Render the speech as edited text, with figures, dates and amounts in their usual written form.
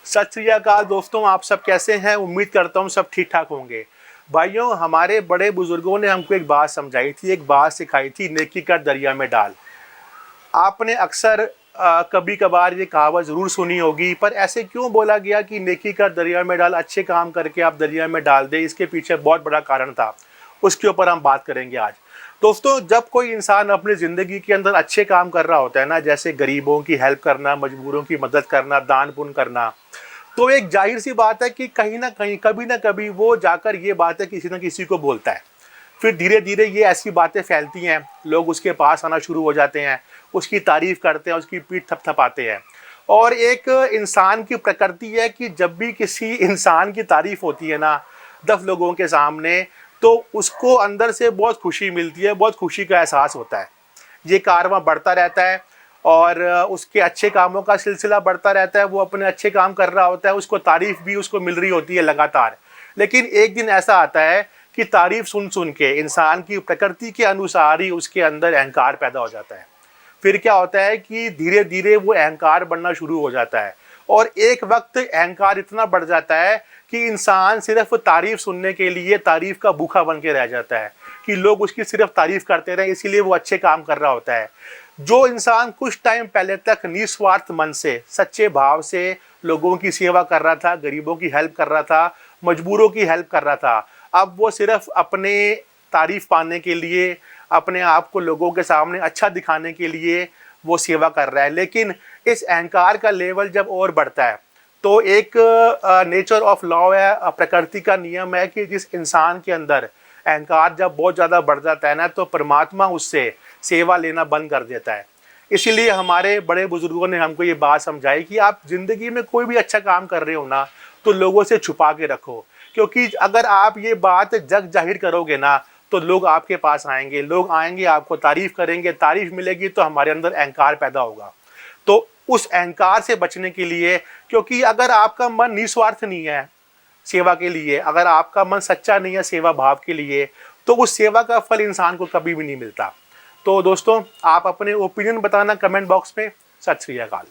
सत श्री अकाल दोस्तों, आप सब कैसे हैं। उम्मीद करता हूँ सब ठीक ठाक होंगे। भाइयों, हमारे बड़े बुजुर्गों ने हमको एक बात समझाई थी, एक बात सिखाई थी, नेकी कर दरिया में डाल। आपने अक्सर कभी कभार ये कहावत ज़रूर सुनी होगी, पर ऐसे क्यों बोला गया कि नेकी कर दरिया में डाल, अच्छे काम करके आप दरिया में डाल दे। इसके पीछे बहुत बड़ा कारण था, उसके ऊपर हम बात करेंगे आज। दोस्तों, जब कोई इंसान अपनी ज़िंदगी के अंदर अच्छे काम कर रहा होता है ना, जैसे गरीबों की हेल्प करना, मजबूरों की मदद करना, दान पुण्य करना, तो एक जाहिर सी बात है कि कहीं ना कहीं कभी ना कभी वो जाकर ये बातें किसी न किसी को बोलता है। फिर धीरे धीरे ये ऐसी बातें फैलती हैं, लोग उसके पास आना शुरू हो जाते हैं, उसकी तारीफ करते हैं, उसकी पीठ थपथपाते हैं। और एक इंसान की प्रकृति है कि जब भी किसी इंसान की तारीफ होती है ना 10 लोगों के सामने, तो उसको अंदर से बहुत खुशी मिलती है, बहुत खुशी का एहसास होता है। ये कारवां बढ़ता रहता है और उसके अच्छे कामों का सिलसिला बढ़ता रहता है। वो अपने अच्छे काम कर रहा होता है, उसको तारीफ भी उसको मिल रही होती है लगातार। लेकिन एक दिन ऐसा आता है कि तारीफ सुन सुन के इंसान की प्रकृति के अनुसार ही उसके अंदर अहंकार पैदा हो जाता है। फिर क्या होता है कि धीरे धीरे वो अहंकार बढ़ना शुरू हो जाता है और एक वक्त अहंकार इतना बढ़ जाता है कि इंसान सिर्फ तारीफ सुनने के लिए तारीफ का भूखा बन के रह जाता है, कि लोग उसकी सिर्फ तारीफ करते रहे, इसीलिए वो अच्छे काम कर रहा होता है। जो इंसान कुछ टाइम पहले तक निस्वार्थ मन से, सच्चे भाव से लोगों की सेवा कर रहा था, गरीबों की हेल्प कर रहा था, मजबूरों की हेल्प कर रहा था, अब वो सिर्फ अपने तारीफ पाने के लिए, अपने आप को लोगों के सामने अच्छा दिखाने के लिए वो सेवा कर रहा है। लेकिन इस अहंकार का लेवल जब और बढ़ता है, तो एक नेचर ऑफ लॉ है, प्रकृति का नियम है कि जिस इंसान के अंदर अहंकार जब बहुत ज़्यादा बढ़ जाता है ना, तो परमात्मा उससे सेवा लेना बंद कर देता है। इसीलिए हमारे बड़े बुजुर्गों ने हमको ये बात समझाई कि आप ज़िंदगी में कोई भी अच्छा काम कर रहे हो ना, तो लोगों से छुपा के रखो। क्योंकि अगर आप ये बात जग जाहिर करोगे ना, तो लोग आपके पास आएंगे, लोग आएंगे, आपको तारीफ करेंगे, तारीफ मिलेगी तो हमारे अंदर अहंकार पैदा होगा। तो उस अहंकार से बचने के लिए, क्योंकि अगर आपका मन निस्वार्थ नहीं है सेवा के लिए, अगर आपका मन सच्चा नहीं है सेवा भाव के लिए, तो उस सेवा का फल इंसान को कभी भी नहीं मिलता। तो दोस्तों, आप अपने ओपिनियन बताना कमेंट बॉक्स में। सत श्री अकाल।